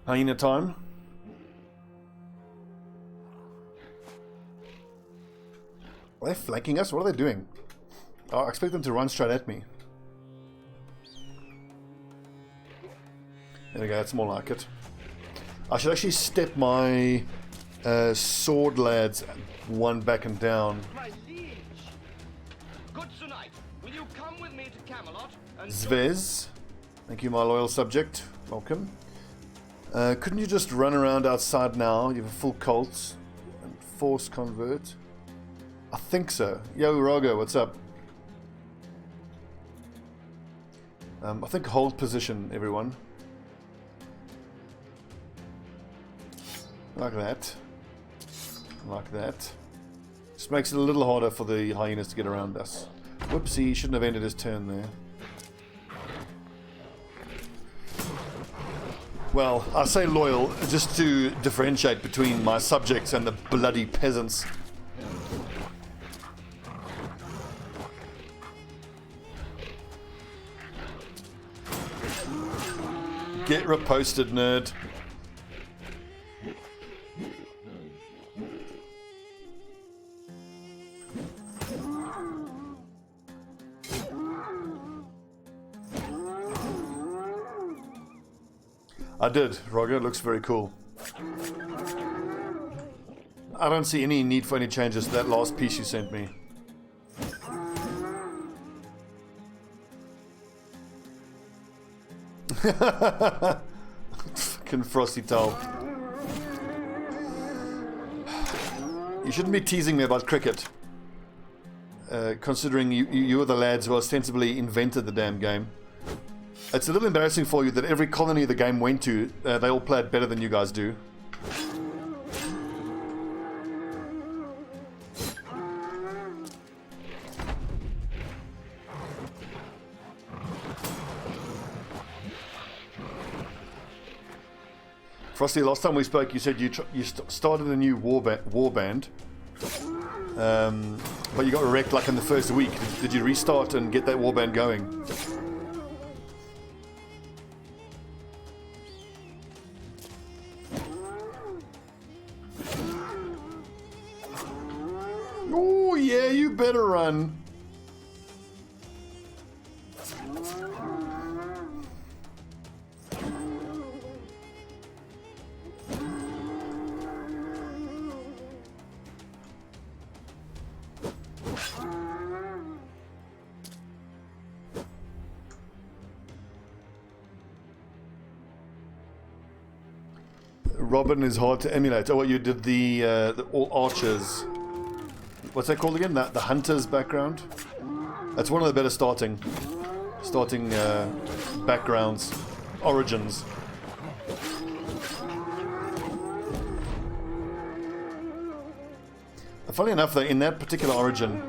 Hyena time. Are they flanking us? What are they doing? Oh, I expect them to run straight at me. There we go, that's more like it. I should actually step my sword lads one back and down. My liege. Good tonight. Will you come with me to Camelot? And Zvez, thank you, my loyal subject. Welcome. Couldn't you just run around outside now? You have a full cult and force convert. I think so. Yo, Rogo, what's up? I think hold position, everyone. Like that. Like that. Just makes it a little harder for the hyenas to get around us. Whoopsie, shouldn't have ended his turn there. Well, I say loyal just to differentiate between my subjects and the bloody peasants. Get reposted, nerd. I did, Roger. It looks very cool. I don't see any need for any changes to that last piece you sent me. Fucking frosty towel. You shouldn't be teasing me about cricket. Considering you were the lads who ostensibly invented the damn game. It's a little embarrassing for you that every colony the game went to, they all played better than you guys do. Frosty, last time we spoke, you said you started a new war band, but you got wrecked like in the first week. Did you restart and get that war band going? Oh yeah, you better run. Robin is hard to emulate. Oh, what you did the all archers. What's that called again? The hunter's background. That's one of the better starting backgrounds, origins. Funny enough, though, in that particular origin,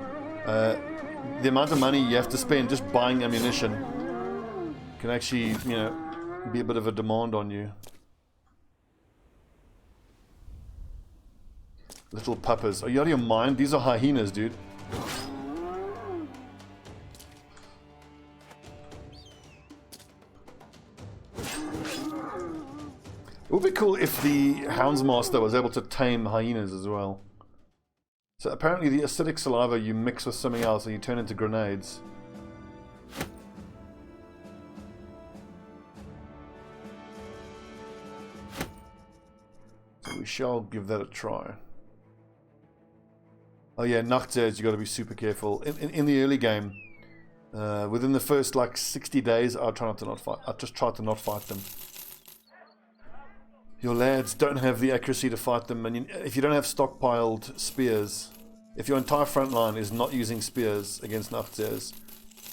the amount of money you have to spend just buying ammunition can actually, you know, be a bit of a demand on you. Little puppers. Are you out of your mind? These are hyenas, dude. It would be cool if the Houndsmaster was able to tame hyenas as well. So apparently the acidic saliva you mix with something else and you turn into grenades. So we shall give that a try. Oh yeah, Nachtzers, you got to be super careful. In the early game, within the first like 60 days, I just try to not fight them. Your lads don't have the accuracy to fight them, and if you don't have stockpiled spears, if your entire front line is not using spears against Nachtzers,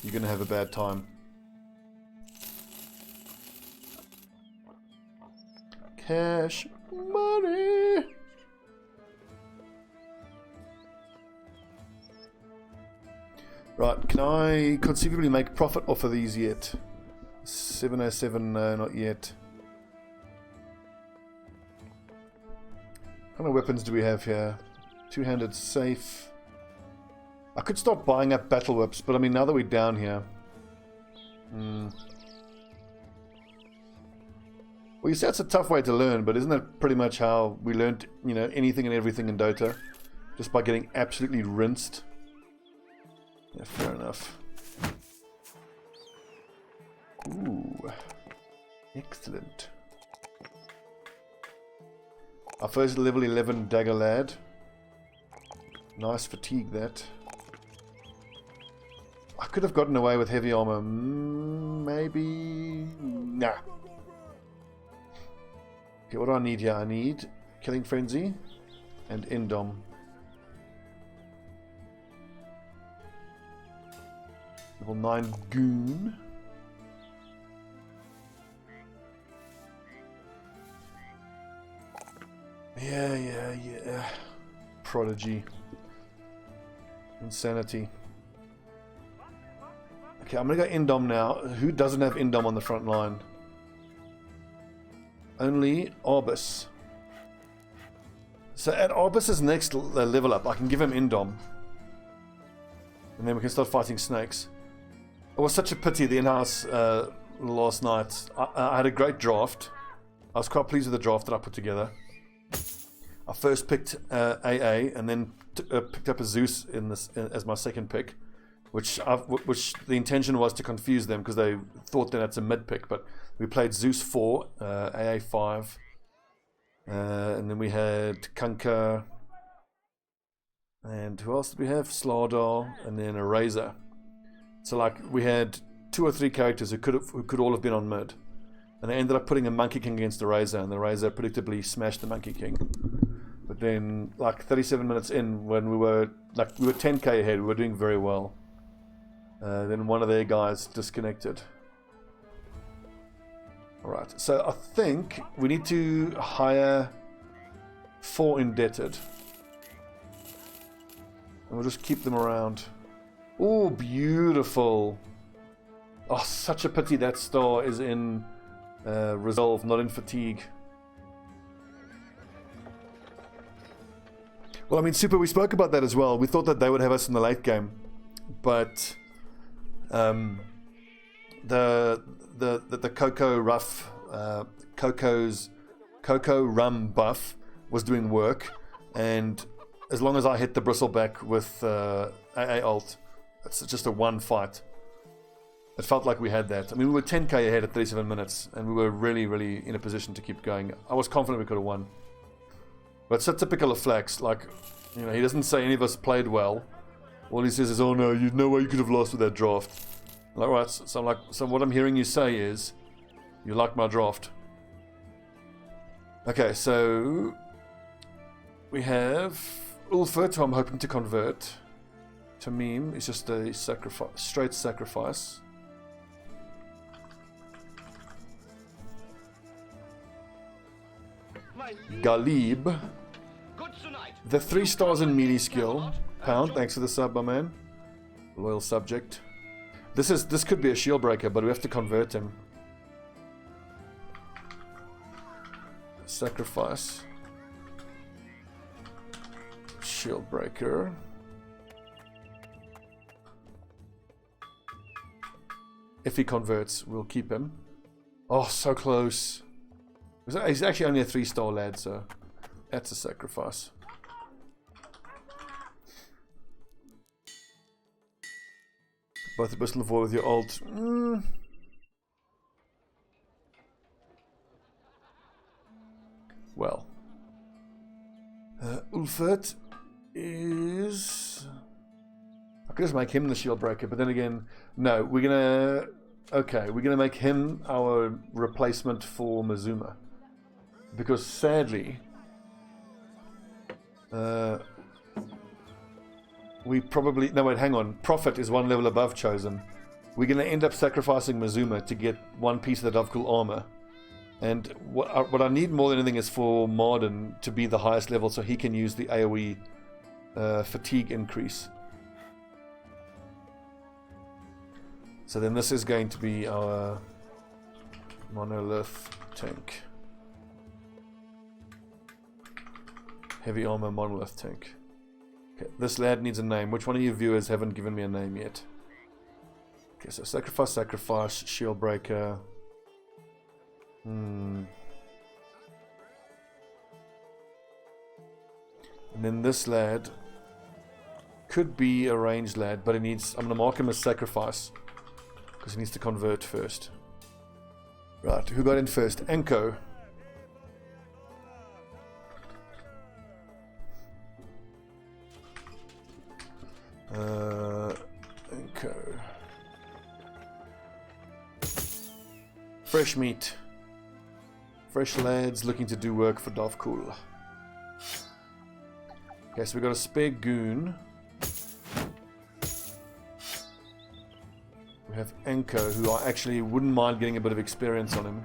you're going to have a bad time. Cash money! Right, can I conceivably make profit off of these yet? 707, no, not yet. What kind of weapons do we have here? Two-handed safe. I could start buying up battle whips, but I mean, now that we're down here... Well, you say it's a tough way to learn, but isn't that pretty much how we learned, you know, anything and everything in Dota? Just by getting absolutely rinsed. Yeah, fair enough. Ooh. Excellent. Our first level 11 dagger lad. Nice fatigue, that. I could have gotten away with heavy armor. Maybe... Nah. Okay, what do I need here? I need Killing Frenzy and Indom. Level 9 Goon. Yeah. Prodigy. Insanity. Okay, I'm gonna go Indom now. Who doesn't have Indom on the front line? Only Arbus. So at Arbus's next level up, I can give him Indom. And then we can start fighting snakes. It was such a pity the in-house last night. I had a great draft. I was quite pleased with the draft that I put together. I first picked AA and then picked up a Zeus in this as my second pick, which the intention was to confuse them because they thought that that's a mid pick. But we played Zeus 4, AA 5, and then we had Kunkka, and who else did we have? Slardar, and then a Razor. So like we had 2 or 3 characters who could all have been on mid, and I ended up putting a Monkey King against the Razor, and the Razor predictably smashed the Monkey King. But then, like 37 minutes in, when we were 10k ahead, we were doing very well. Then one of their guys disconnected. Alright, so I think we need to hire 4 indebted. And we'll just keep them around. Oh, beautiful. Oh, such a pity that star is in Resolve, not in Fatigue. Well, I mean, Super, we spoke about that as well. We thought that they would have us in the late game. But the Cocoa Rum buff was doing work, and as long as I hit the bristleback with AA ult, it's just a one fight. It felt like we had that. I mean, we were 10k ahead at 37 minutes, and we were really, really in a position to keep going. I was confident we could have won. But it's so typical of Flax. Like, you know, he doesn't say any of us played well. All he says is, "Oh no, you know why you could have lost with that draft." Like, right, so I'm like, so what I'm hearing you say is, you like my draft. Okay, so we have Ulfert, who I'm hoping to convert. Tamim is just a straight sacrifice. Galib, the 3 stars in melee skill. Pound, thanks for the sub, my man. Loyal subject. This could be a shield breaker, but we have to convert him. Sacrifice. Shield breaker. If he converts, we'll keep him. Oh, so close. He's actually only a 3-star lad, so that's a sacrifice. Both the pistol and void with your ult. Well. Ulfert is... I could just make him the shield breaker, but then again, no, we're gonna... Okay, we're gonna make him our replacement for Mazuma. Because sadly... we probably... No, wait, hang on. Prophet is 1 level above Chosen. We're going to end up sacrificing Mazuma to get 1 piece of the Davkul armor. And what I need more than anything is for Marden to be the highest level so he can use the AoE fatigue increase. So then this is going to be our monolith tank. Heavy armor monolith tank. Okay, this lad needs a name. Which one of you viewers haven't given me a name yet? Okay, so sacrifice, shield breaker. And then this lad could be a ranged lad, but he needs... I'm going to mark him as sacrifice. Because he needs to convert first. Right, who got in first? Enko. Enko. Fresh meat. Fresh lads looking to do work for Davkul. Okay, so we got a spare goon. We have Enko, who I actually wouldn't mind getting a bit of experience on him.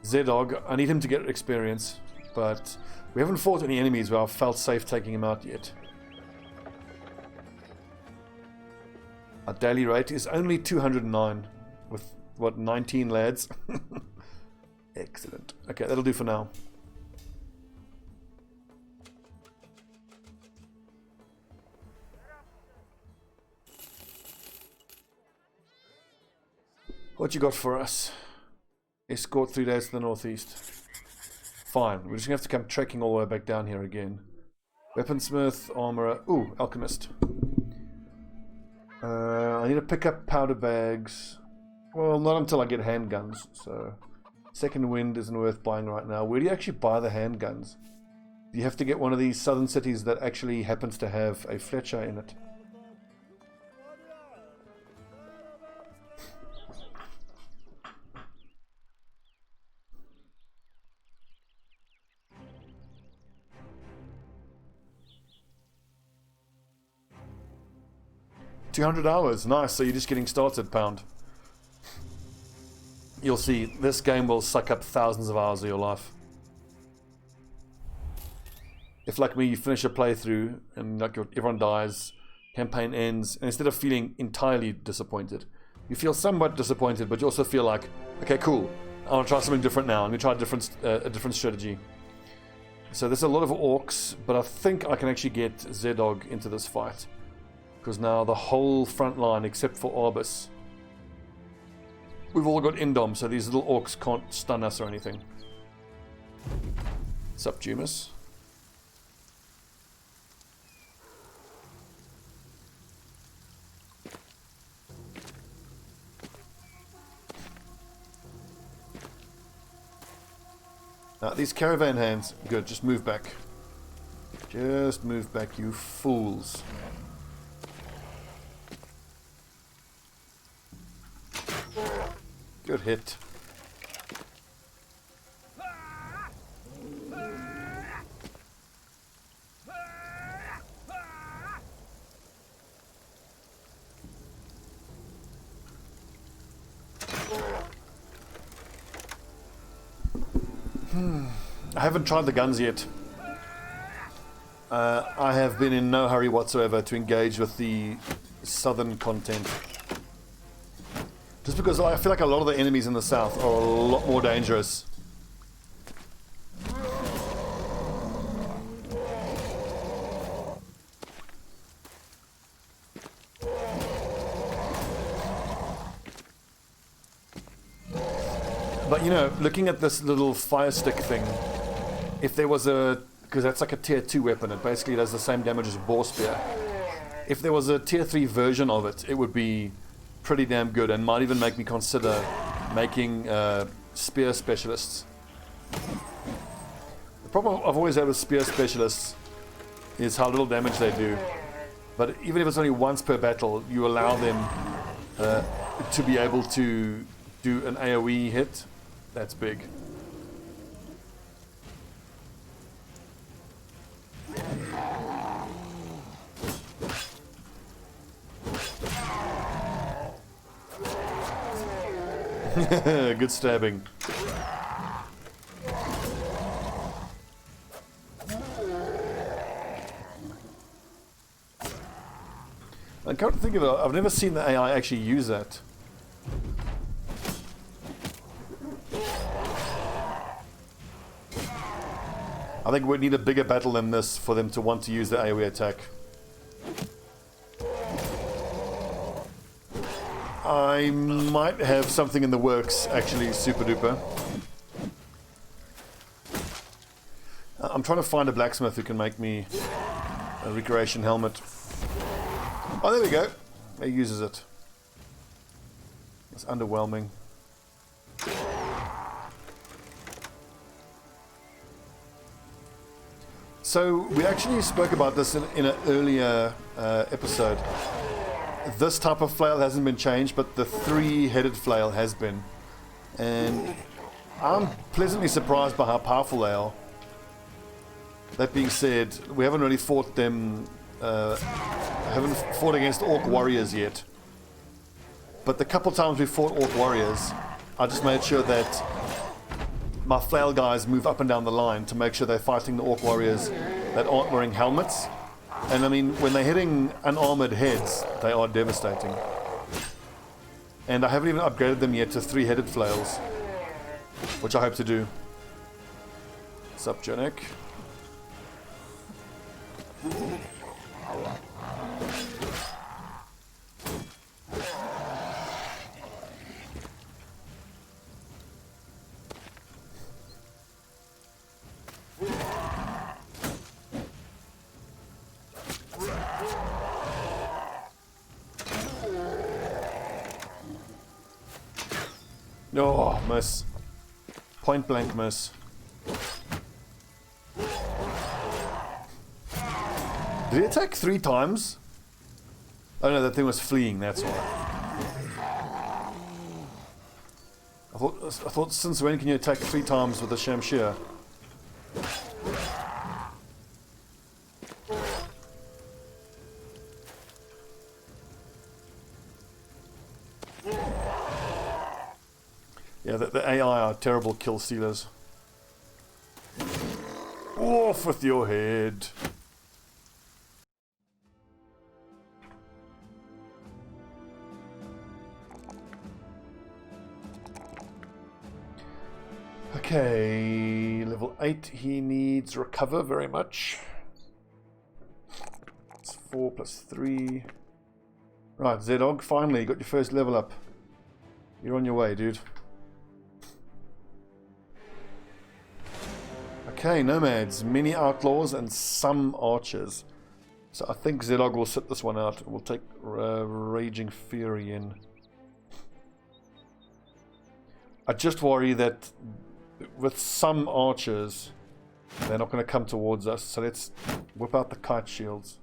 Zedog, I need him to get experience, but we haven't fought any enemies where I've felt safe taking him out yet. Our daily rate is only 209 with, what, 19 lads? Excellent. Okay, that'll do for now. What you got for us? Escort 3 days to the northeast. Fine, we're just gonna have to come trekking all the way back down here again. Weaponsmith, armorer. Ooh, alchemist. I need to pick up powder bags. Well, not until I get handguns, so... Second wind isn't worth buying right now. Where do you actually buy the handguns? Do you have to get one of these southern cities that actually happens to have a Fletcher in it? $200, nice. So you're just getting started, Pound. You'll see, this game will suck up thousands of hours of your life. If, like me, you finish a playthrough and like everyone dies, campaign ends, and instead of feeling entirely disappointed, you feel somewhat disappointed, but you also feel like, okay, cool, I want to try something different now. I'm going to try a different strategy. So there's a lot of orcs, but I think I can actually get Zedog into this fight. Because now the whole front line, except for Arbus, we've all got Indom, so these little orcs can't stun us or anything. What's up, Jumas? Now, these caravan hands, good, just move back. Just move back, you fools. Good hit. I haven't tried the guns yet. I have been in no hurry whatsoever to engage with the southern content. Just because I feel like a lot of the enemies in the south are a lot more dangerous. But you know, looking at this little fire stick thing, if there was a... because that's like a tier 2 weapon, it basically does the same damage as a boar spear. If there was a tier 3 version of it, it would be pretty damn good and might even make me consider making spear specialists. The problem I've always had with spear specialists is how little damage they do. But even if it's only once per battle, you allow them to be able to do an AoE hit. That's big. Good stabbing. I can't think of it. I've never seen the AI actually use that. I think we'd need a bigger battle than this for them to want to use the AoE attack. I might have something in the works, actually, super duper. I'm trying to find a blacksmith who can make me a recreation helmet. Oh, there we go. He uses it. It's underwhelming. So we actually spoke about this in an earlier episode. This type of flail hasn't been changed, but the three-headed flail has been. And I'm pleasantly surprised by how powerful they are. That being said, we haven't really fought them, haven't fought against orc warriors yet. But the couple times we fought orc warriors, I just made sure that my flail guys move up and down the line to make sure they're fighting the orc warriors that aren't wearing helmets. And I mean, when they're hitting unarmored heads, they are devastating. And I haven't even upgraded them yet to three-headed flails, which I hope to do. Sup, Janek? Oh, miss. Point blank miss. Did he attack 3 times? Oh no, that thing was fleeing, that's why. I thought since when can you attack 3 times with a Shamshir? Yeah, the AI are terrible kill stealers. Off with your head. Okay, level 8, he needs recover very much. It's 4 plus 3. Right, Z-Dog, finally, you got your first level up. You're on your way, dude. Okay, nomads, many outlaws and some archers. So I think Z-Dog will sit this one out. We'll take Raging Fury in. I just worry that with some archers, they're not going to come towards us. So let's whip out the kite shields.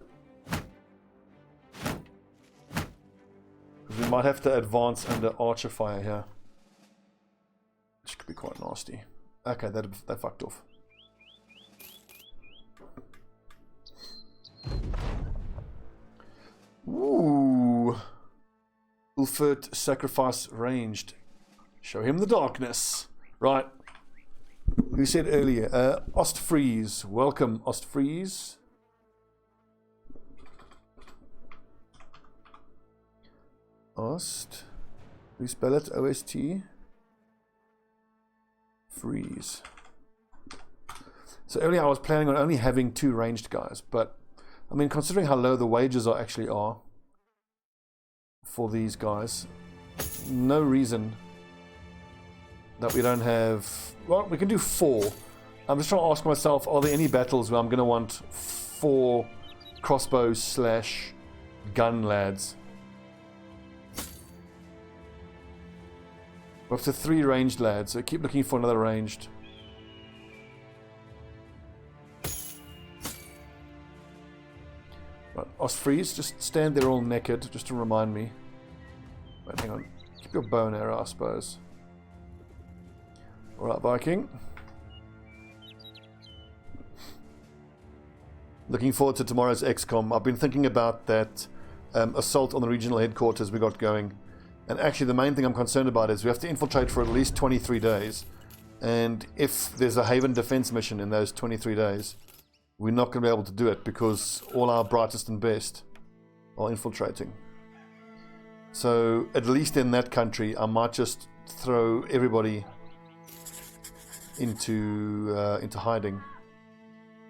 We might have to advance under archer fire here. Which could be quite nasty. Okay, they fucked off. Ooh. Ulfert sacrifice ranged. Show him the darkness. Right. Who said earlier? Ostfries. Welcome, Ostfries. Ost. We spell it O-S-T. Freeze. So earlier I was planning on only having 2 ranged guys, but I mean, considering how low the wages actually are for these guys, no reason that we don't have... Well, we can do 4. I'm just trying to ask myself, are there any battles where I'm going to want 4 crossbows / gun lads? We're up to 3 ranged lads, so keep looking for another ranged. Right, Ostfries, just stand there all naked, just to remind me. Wait, hang on. Keep your bow and arrow, I suppose. Alright, Viking. Looking forward to tomorrow's XCOM. I've been thinking about that assault on the regional headquarters we got going. And actually the main thing I'm concerned about is we have to infiltrate for at least 23 days. And if there's a Haven defense mission in those 23 days, we're not going to be able to do it because all our brightest and best are infiltrating. So at least in that country, I might just throw everybody into hiding.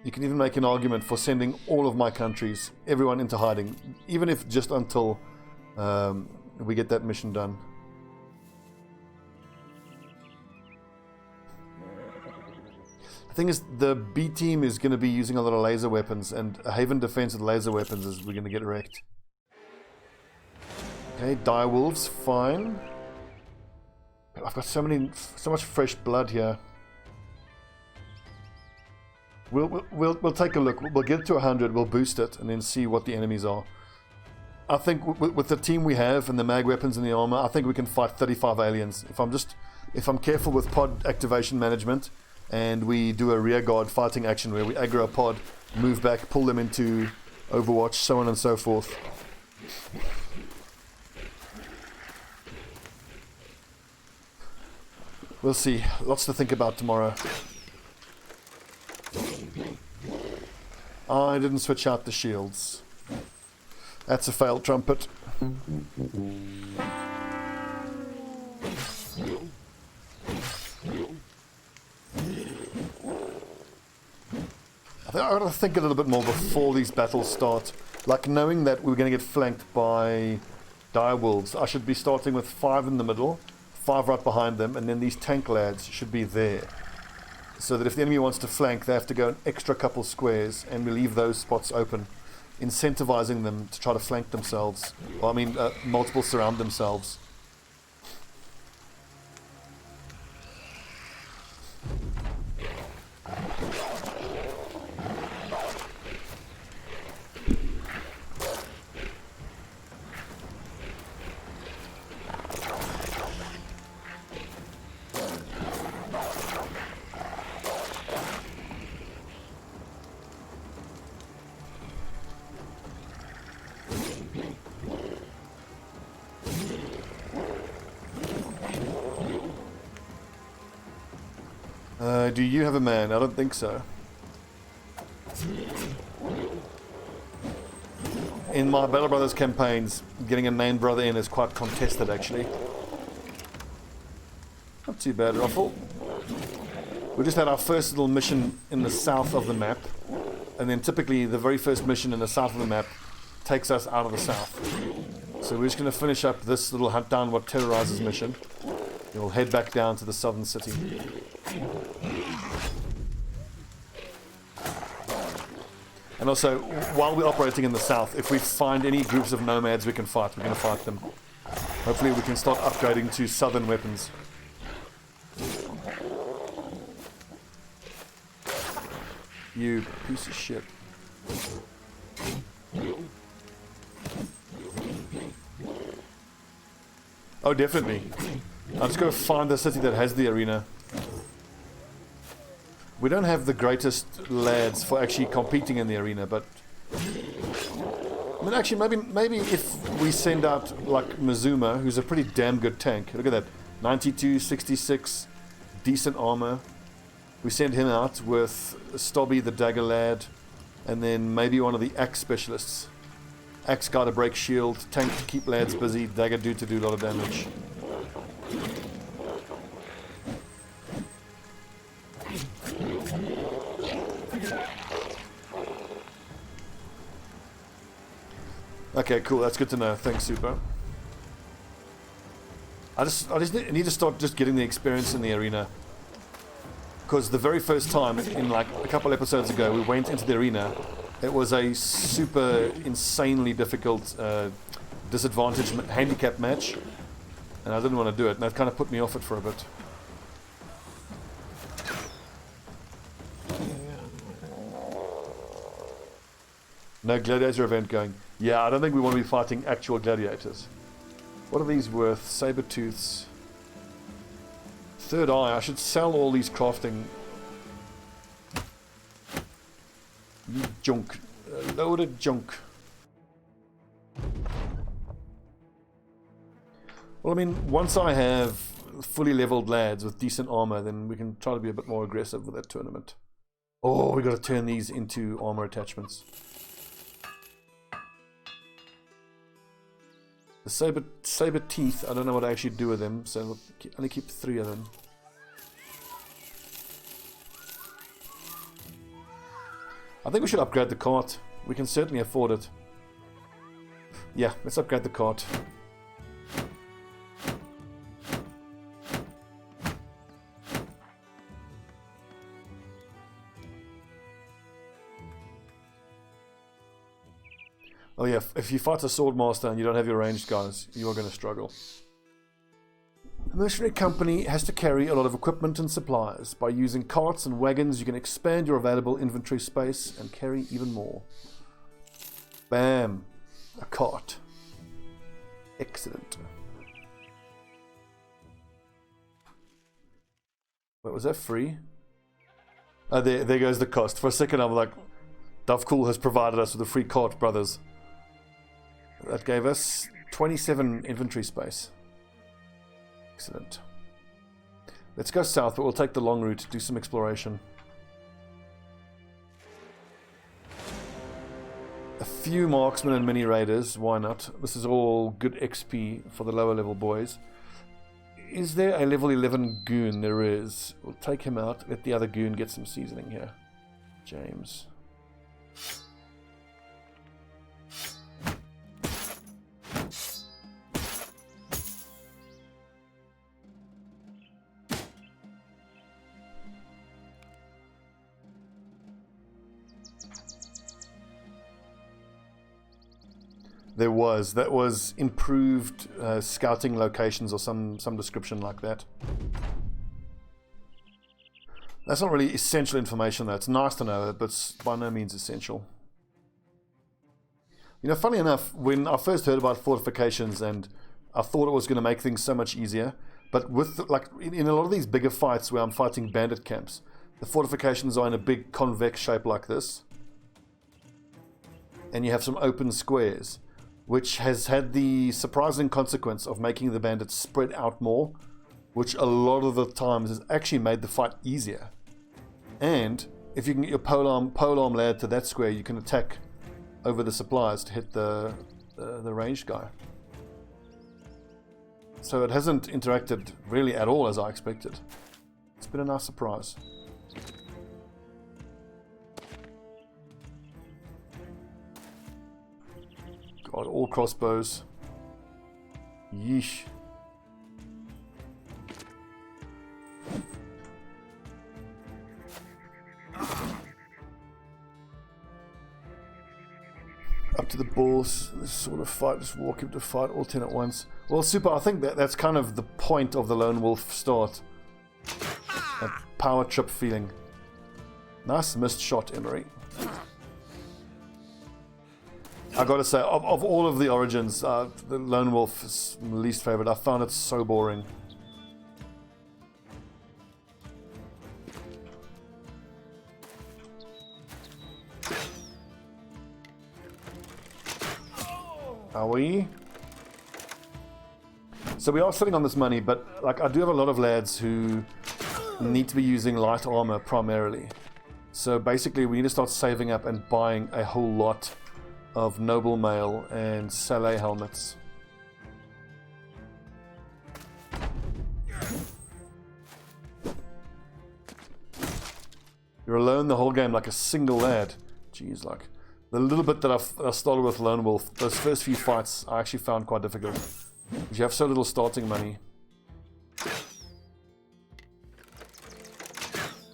You can even make an argument for sending all of my countries, everyone into hiding, even if just until we get that mission done. The thing is, the B team is going to be using a lot of laser weapons, and a Haven defense with laser weapons is we're going to get wrecked. Okay, direwolves, fine. I've got so much fresh blood here. We'll take a look. We'll get it to 100. We'll boost it, and then see what the enemies are. I think with the team we have and the mag weapons and the armor, I think we can fight 35 aliens. If I'm careful with pod activation management, and we do a rear guard fighting action where we aggro a pod, move back, pull them into Overwatch, so on and so forth. We'll see. Lots to think about tomorrow. I didn't switch out the shields. That's a failed trumpet. I think I gotta think a little bit more before these battles start. Like, knowing that we're going to get flanked by direwolves, I should be starting with 5 in the middle, 5 right behind them, and then these tank lads should be there. So that if the enemy wants to flank, they have to go an extra couple squares, and we leave those spots open, incentivizing them to try to flank themselves. Well, I mean, multiple surround themselves. Do you have a man? I don't think so. In my Battle Brothers campaigns, getting a main brother in is quite contested, actually. Not too bad, Ruffle. We just had our first little mission in the south of the map, and then typically the very first mission in the south of the map takes us out of the south. So we're just going to finish up this little hunt down what terrorizes mission. Then we'll head back down to the southern city. And also, while we're operating in the south, if we find any groups of nomads we can fight, we're going to fight them. Hopefully we can start upgrading to southern weapons. You piece of shit. Oh, definitely. I'm just going to find the city that has the arena. We don't have the greatest lads for actually competing in the arena, but I mean, actually, maybe if we send out like Mizuma, who's a pretty damn good tank. Look at that, 92, 66, decent armor. We send him out with Stobbie, the dagger lad, and then maybe one of the axe specialists. Axe guy to break shield, tank to keep lads busy, dagger dude to do a lot of damage. Okay, cool. That's good to know. Thanks, Super. I just need to start just getting the experience in the arena. Because the very first time, in like a couple episodes ago, we went into the arena. It was a super insanely difficult disadvantage handicap match, and I didn't want to do it. And that kind of put me off it for a bit. No gladiator event going. Yeah, I don't think we want to be fighting actual gladiators. What are these worth? Saber-tooths. Third eye. I should sell all these crafting. Junk. Loaded junk. Well, I mean, once I have fully leveled lads with decent armor, then we can try to be a bit more aggressive with that tournament. Oh, we got to turn these into armor attachments. The saber teeth, I don't know what I actually do with them, so we'll only keep 3 of them. I think we should upgrade the cart. We can certainly afford it. Yeah, let's upgrade the cart. Oh yeah, if you fight a swordmaster and you don't have your ranged guys, you are going to struggle. The mercenary company has to carry a lot of equipment and supplies. By using carts and wagons, you can expand your available inventory space and carry even more. Bam! A cart. Excellent. Wait, was that free? Oh, there goes the cost. For a second I'm like, Davkul has provided us with a free cart, brothers. That gave us 27 inventory space. Excellent. Let's go south, but we'll take the long route, do some exploration. A few marksmen and mini raiders, why not? This is all good XP for the lower level boys. Is there a level 11 goon? There is. We'll take him out, let the other goon get some seasoning here. James. That was improved scouting locations or some description like that. That's not really essential information though. It's nice to know it, but it's by no means essential. You know, funny enough, when I first heard about fortifications, and I thought it was going to make things so much easier, but with like in a lot of these bigger fights where I'm fighting bandit camps, the fortifications are in a big convex shape like this, and you have some open squares, which has had the surprising consequence of making the bandits spread out more, which a lot of the times has actually made the fight easier. And if you can get your polearm lad to that square, you can attack over the supplies to hit the ranged guy. So it hasn't interacted really at all as I expected. It's been a nice surprise. God, all crossbows. Yeesh. Up to the balls, this sort of fight, just walk him to fight, all 10 at once. Well, super, I think that's kind of the point of the Lone Wolf start. That power trip feeling. Nice missed shot, Emery. I gotta say, of all of the origins, the Lone Wolf is my least favorite. I found it so boring. Are we? So we are sitting on this money, but like I do have a lot of lads who need to be using light armor primarily. So basically we need to start saving up and buying a whole lot of noble mail and Saleh helmets. You're alone the whole game like a single lad. Jeez, like the little bit that I started with Lone Wolf, those first few fights I actually found quite difficult. Because you have so little starting money.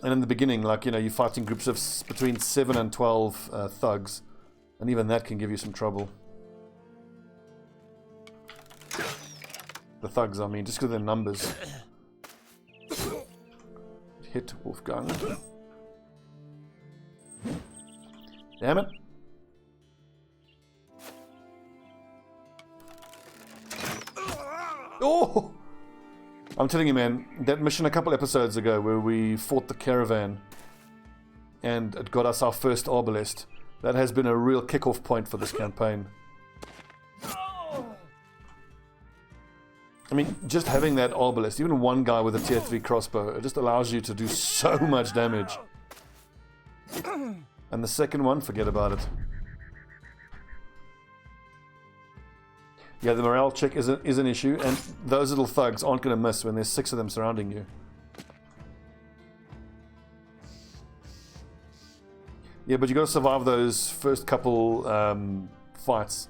And in the beginning, like, you know, you're fighting groups of between 7 and 12 thugs. And even that can give you some trouble. The thugs, I mean, just because of their numbers. Hit Wolfgang. Damn it. Oh! I'm telling you, man, that mission a couple episodes ago where we fought the caravan and it got us our first arbalest, that has been a real kickoff point for this campaign. I mean, just having that arbalest, even one guy with a tier 3 crossbow, it just allows you to do so much damage. And the second one, forget about it. Yeah, the morale check is an issue, and those little thugs aren't going to miss when there's 6 of them surrounding you. Yeah, but you got to survive those first couple fights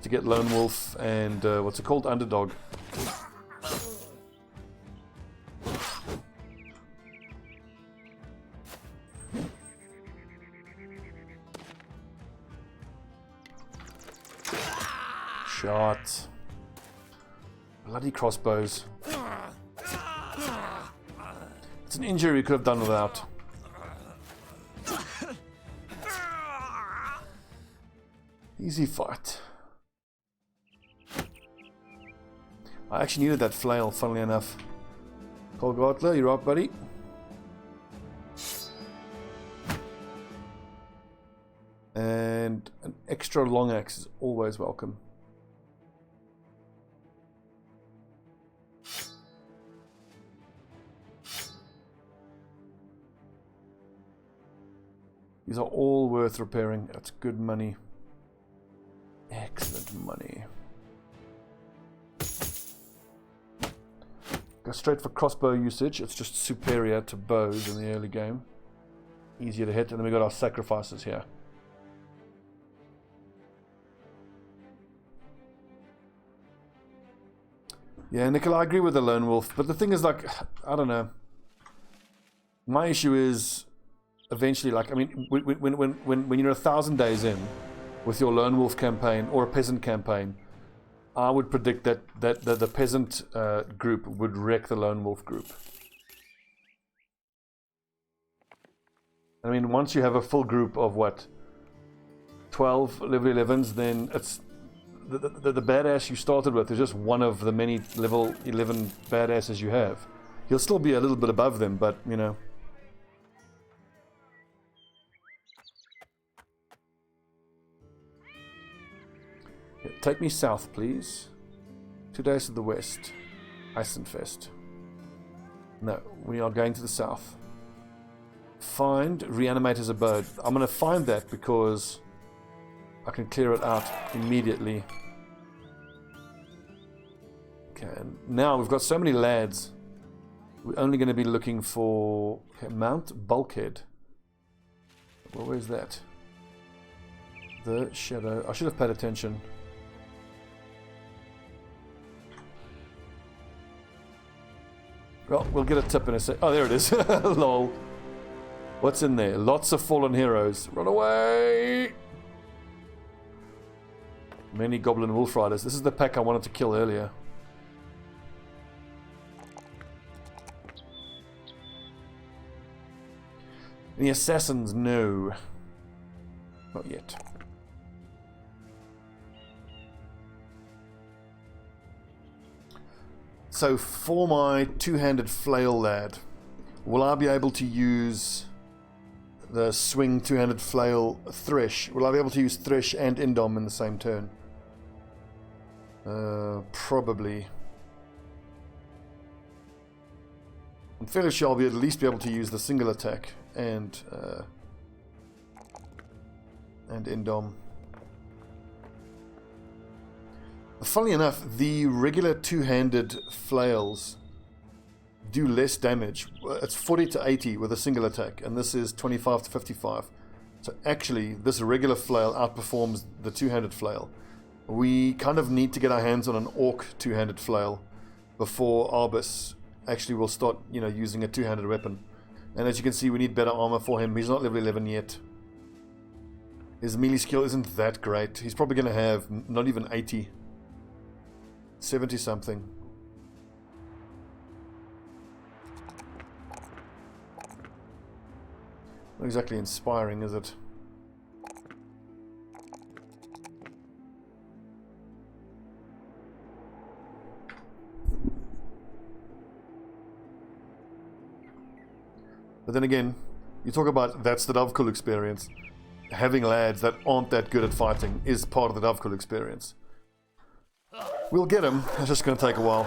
to get Lone Wolf and what's it called? Underdog. shot. Bloody crossbows. It's an injury we could have done without. Easy fight. I actually needed that flail, funnily enough. Colgartler, you're up, buddy. And an extra long axe is always welcome. These are all worth repairing. That's good money. Excellent money. Go straight for crossbow usage. It's just superior to bows in the early game. Easier to hit. And then we got our sacrifices here. Yeah, Nicola, I agree with the lone wolf. But the thing is, like, I don't know. My issue is eventually, like, I mean, when you're 1,000 days in with your lone wolf campaign or a peasant campaign, I would predict that the peasant group would wreck the lone wolf group. I mean, once you have a full group of what, 12 level 11s, then it's the badass you started with is just one of the many level 11 badasses you have. You'll still be a little bit above them, but you know. Yeah, take me south, please. 2 days to the west. Eisenfest. No, we are going to the south. Find Reanimator's Abode. I'm going to find that because I can clear it out immediately. Okay, and now we've got so many lads. We're only going to be looking for Mount Bulkhead. Well, where's that? The shadow. I should have paid attention. Well, we'll get a tip in a sec. Oh, there it is. Lol. What's in there? Lots of fallen heroes. Run away! Many goblin wolf riders. This is the pack I wanted to kill earlier. The assassins, no. Not yet. So for my two-handed flail lad, will I be able to use the swing two-handed flail thresh? Will I be able to use thresh and indom in the same turn? Probably. I'm fairly sure I'll at least be able to use the single attack and indom. Funnily enough, the regular two-handed flails do less damage. It's 40 to 80 with a single attack, and this is 25 to 55. So actually, this regular flail outperforms the two-handed flail. We kind of need to get our hands on an orc two-handed flail before Arbus actually will start, you know, using a two-handed weapon. And as you can see, we need better armor for him. He's not level 11 yet. His melee skill isn't that great. He's probably going to have not even 80. 70 something. Not exactly inspiring, is it? But then again, you talk about that's the Davkul experience. Having lads that aren't that good at fighting is part of the Davkul experience. We'll get him. It's just going to take a while.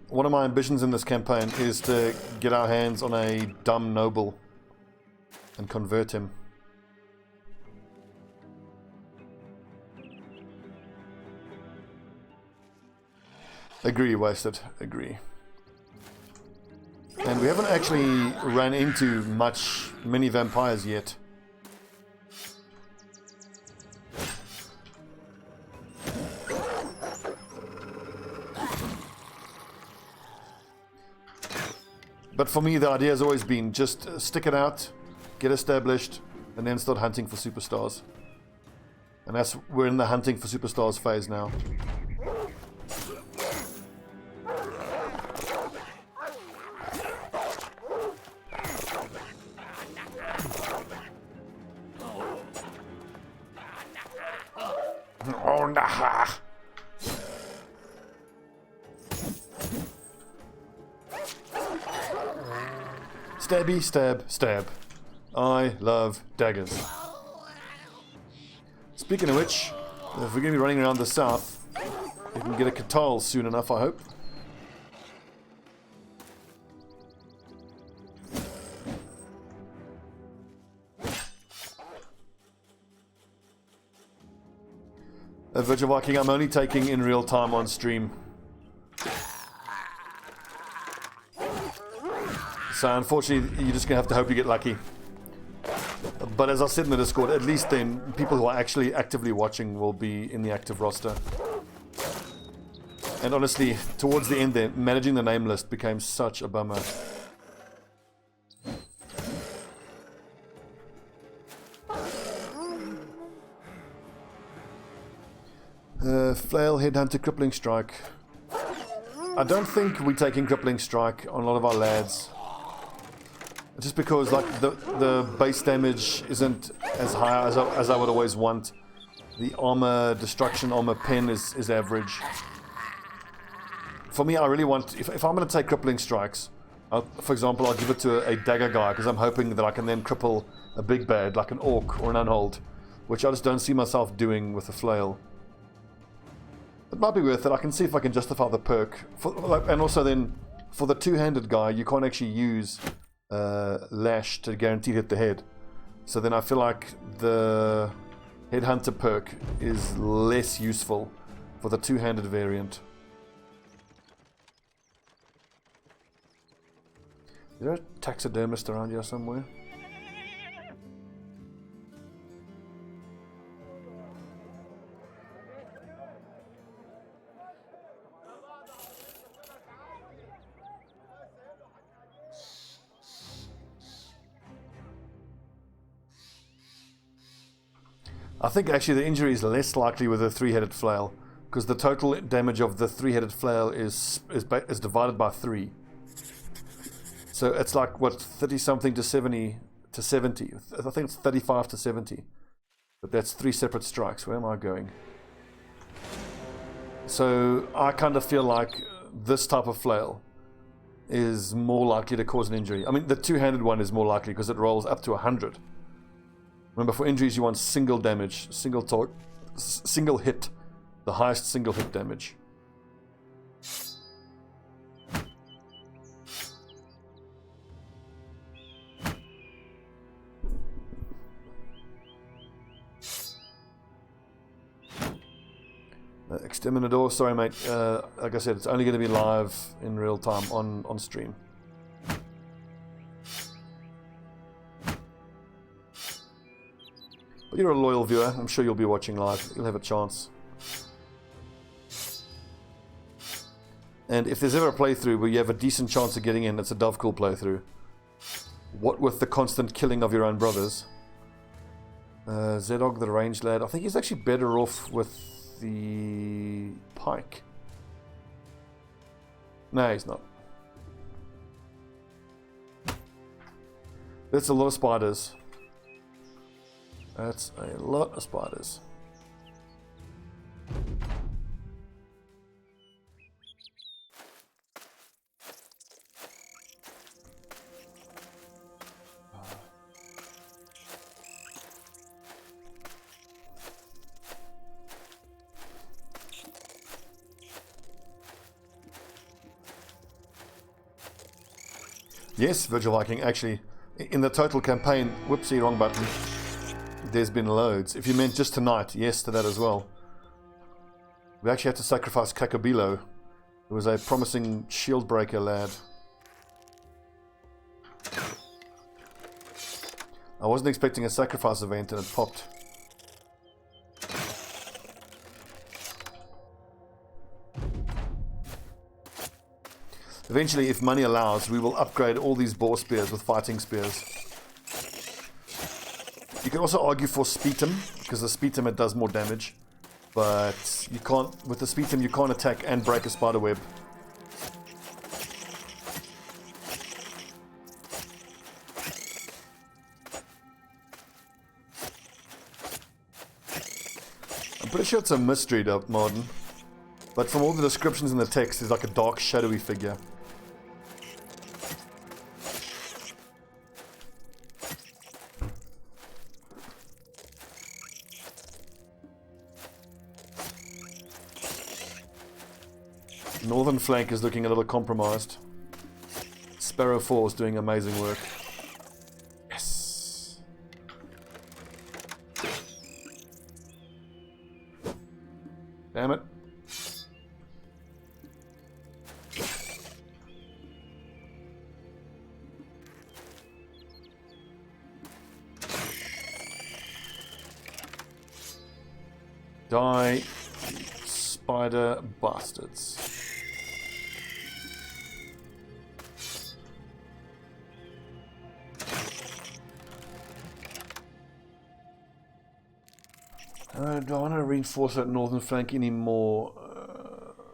One of my ambitions in this campaign is to get our hands on a dumb noble and convert him. Agree, Wasted. Agree. And we haven't actually ran into many vampires yet. But for me, the idea has always been just stick it out, get established, and then start hunting for superstars. And we're in the hunting for superstars phase now. Oh, nah. Stabby, stab, stab. I love daggers. Speaking of which, if we're going to be running around the south, we can get a Catal soon enough, I hope. Virtual Viking, I'm only taking in real time on stream. So unfortunately, you're just going to have to hope you get lucky. But as I said in the Discord, at least then, people who are actually actively watching will be in the active roster. And honestly, towards the end there, managing the name list became such a bummer. Flail, Headhunter, Crippling Strike. I don't think we're taking Crippling Strike on a lot of our lads. Just because like the base damage isn't as high as I would always want. The armor destruction, armor pen is average. For me, I really want, if I'm going to take Crippling Strikes, for example, I'll give it to a dagger guy because I'm hoping that I can then cripple a big bad like an orc or an unhold, which I just don't see myself doing with a flail. It might be worth it. I can see if I can justify the perk. And also then, for the two-handed guy, you can't actually use Lash to guarantee hit the head. So then I feel like the Headhunter perk is less useful for the two-handed variant. Is there a taxidermist around here somewhere? I think actually the injury is less likely with a three-headed flail, because the total damage of the three-headed flail is divided by 3. So it's like what, 30 something to 70 to 70. I think it's 35 to 70. But that's 3 separate strikes. Where am I going? So I kind of feel like this type of flail is more likely to cause an injury. I mean, the two-handed one is more likely because it rolls up to 100. Remember, for injuries, you want single damage, single hit, the highest single hit damage. Exterminator, sorry mate, like I said, it's only going to be live in real time on stream. But you're a loyal viewer, I'm sure you'll be watching live, you'll have a chance. And if there's ever a playthrough where you have a decent chance of getting in, it's a Davkul playthrough. What with the constant killing of your own brothers. Zedog, the ranged lad, I think he's actually better off with the pike. No, he's not. That's a lot of spiders. That's a lot of spiders. Yes, Virtual Viking, actually, in the total campaign, whoopsie, wrong button, there's been loads. If you meant just tonight, yes to that as well. We actually had to sacrifice Kakabilo, who was a promising shield breaker lad. I wasn't expecting a sacrifice event and it popped. Eventually, if money allows, we will upgrade all these boar spears with fighting spears. You can also argue for Speetum, because the Speetum, it does more damage. But you can't, with the Speetum, you can't attack and break a spider web. I'm pretty sure it's a mystery, Martin. But from all the descriptions in the text, it's like a dark, shadowy figure. Northern flank is looking a little compromised. Sparrow 4 is doing amazing work. Yes. Damn it. Die, spider bastards. Do I want to reinforce that northern flank anymore?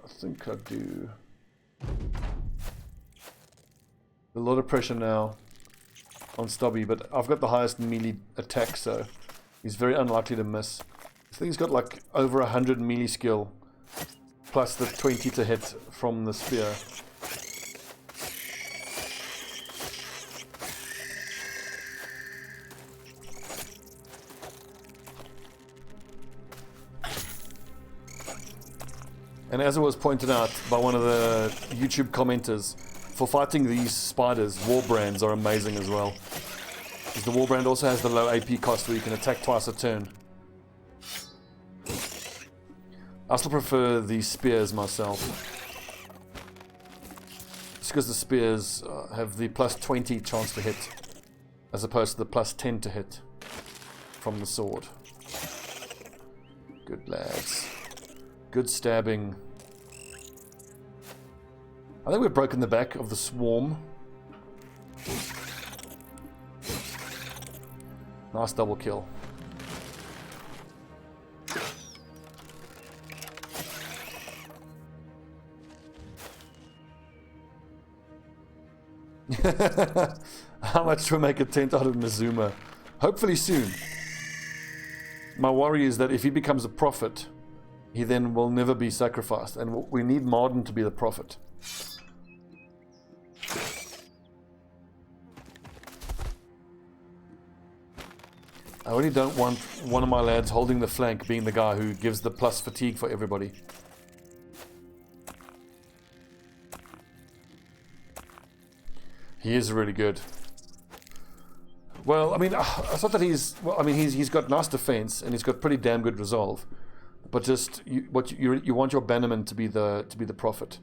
I think I do. A lot of pressure now on Stobbie, but I've got the highest melee attack, so he's very unlikely to miss. I think he's got like over 100 melee skill, plus the 20 to hit from the spear. And as it was pointed out by one of the YouTube commenters, for fighting these spiders, Warbrands are amazing as well. Because the Warbrand also has the low AP cost where you can attack twice a turn. I still prefer the spears myself. Just because the spears have the plus 20 chance to hit, as opposed to the plus 10 to hit from the sword. Good lads. Good stabbing. I think we've broken the back of the swarm. Nice double kill. How much do we make a tent out of Mizuma? Hopefully soon. My worry is that if he becomes a prophet, he then will never be sacrificed, and we need Marden to be the prophet. I really don't want one of my lads holding the flank being the guy who gives the plus fatigue for everybody. He is really good. Well, I mean, it's not that he's... Well, I mean, he's got nice defense, and he's got pretty damn good resolve. But just you want your bannerman to be the prophet.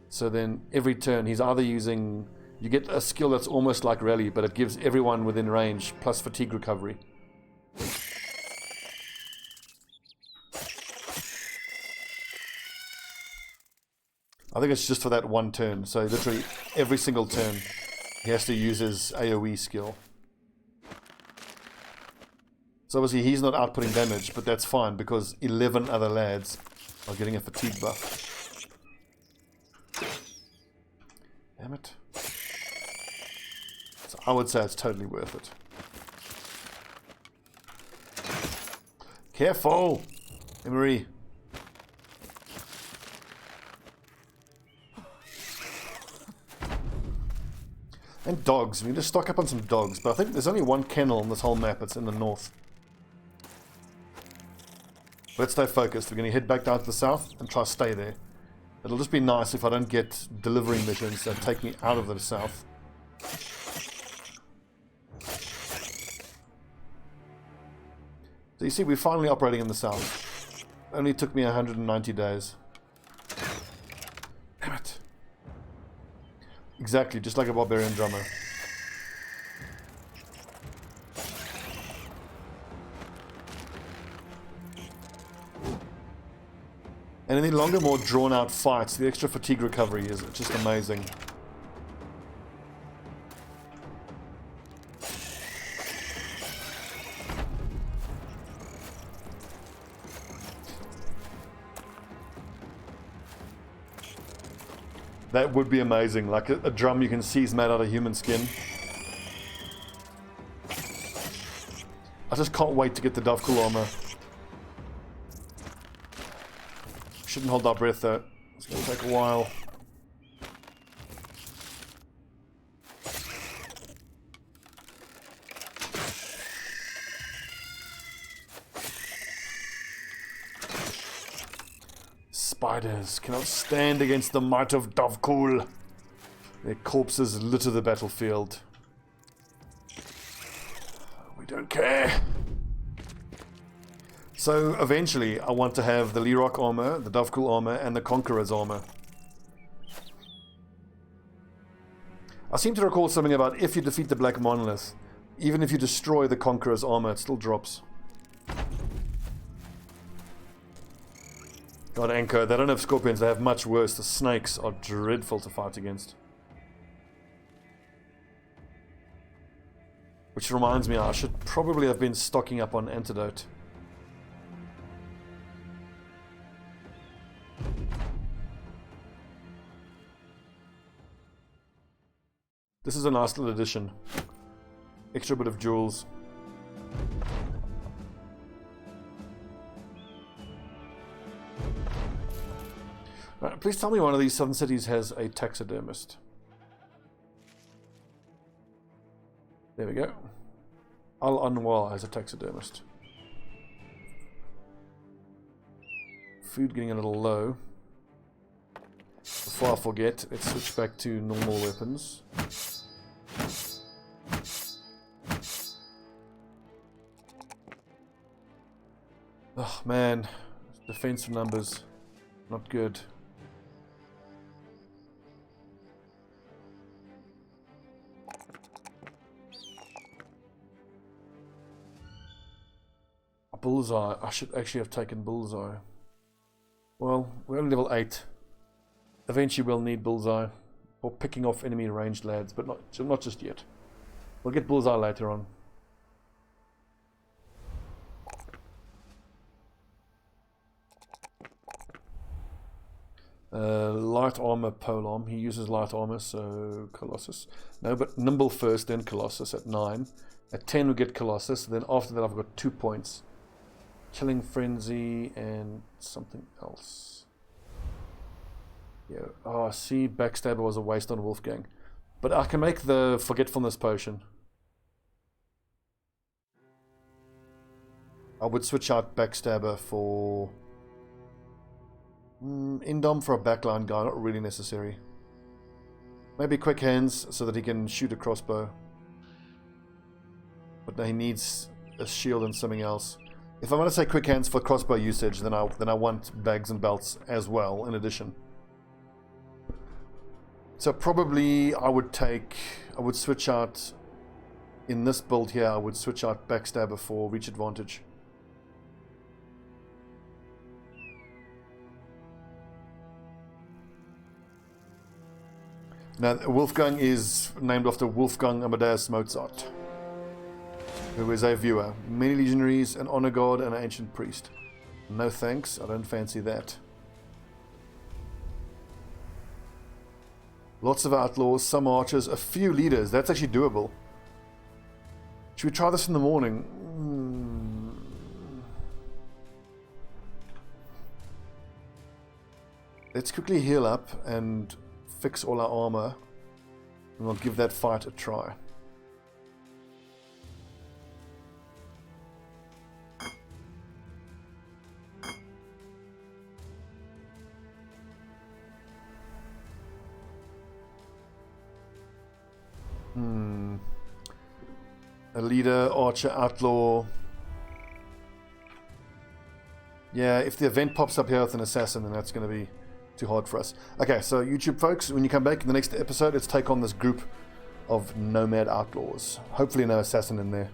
So then every turn he's either using, you get a skill that's almost like rally, but it gives everyone within range plus fatigue recovery. I think it's just for that one turn. So literally every single turn he has to use his AoE skill. So obviously he's not outputting damage, but that's fine because 11 other lads are getting a fatigue buff. Damn it. So I would say it's totally worth it. Careful! Emery. And dogs. We need to stock up on some dogs, but I think there's only one kennel on this whole map. It's in the north. Let's stay focused. We're going to head back down to the south and try to stay there. It'll just be nice if I don't get delivery missions that take me out of the south. So you see, we're finally operating in the south. Only took me 190 days. Damn it. Exactly, just like a barbarian drummer. And in the longer, more drawn-out fights, the extra fatigue recovery is just amazing. That would be amazing, like a drum you can see is made out of human skin. I just can't wait to get the Davkul armor. Shouldn't hold our breath though. It's going to take a while. Spiders cannot stand against the might of Davkul. Their corpses litter the battlefield. We don't care. So eventually I want to have the Lerock armor, the Davkul armor, and the Conqueror's armor. I seem to recall something about if you defeat the Black Monolith, even if you destroy the Conqueror's armor, it still drops. God, Anko, they don't have scorpions, they have much worse. The snakes are dreadful to fight against. Which reminds me, I should probably have been stocking up on antidote. This is a nice little addition. Extra bit of jewels. Right, please tell me one of these southern cities has a taxidermist. There we go. Al Anwar has a taxidermist. Food getting a little low. Before I forget, let's switch back to normal weapons. Oh man, defensive numbers, not good. Bullseye. I should actually have taken Bullseye. Well, we're on level 8. Eventually we'll need Bullseye for picking off enemy ranged lads, but not just yet. We'll get Bullseye later on. Light armor polearm. He uses light armor, so Colossus. No, but Nimble first, then Colossus at 9. At 10 we get Colossus, then after that I've got 2 points. Killing Frenzy and something else. Yeah. Oh, see, Backstabber was a waste on Wolfgang. But I can make the Forgetfulness Potion. I would switch out Backstabber for... Indom for a backline guy, not really necessary. Maybe Quick Hands so that he can shoot a crossbow. But no, he needs a shield and something else. If I'm going to say Quick Hands for crossbow usage, then I want bags and belts as well, in addition. So probably I would switch out, in this build here, I would switch out Backstabber for reach advantage. Now, Wolfgang is named after Wolfgang Amadeus Mozart, who is a viewer. Many legionaries, an honor guard, and an ancient priest. No thanks, I don't fancy that. Lots of outlaws, some archers, a few leaders. That's actually doable. Should we try this in the morning? Let's quickly heal up and fix all our armor. And we'll give that fight a try. A leader, archer, outlaw. Yeah, if the event pops up here with an assassin, then that's going to be too hard for us. Okay, so YouTube folks, when you come back in the next episode, let's take on this group of nomad outlaws. Hopefully no assassin in there.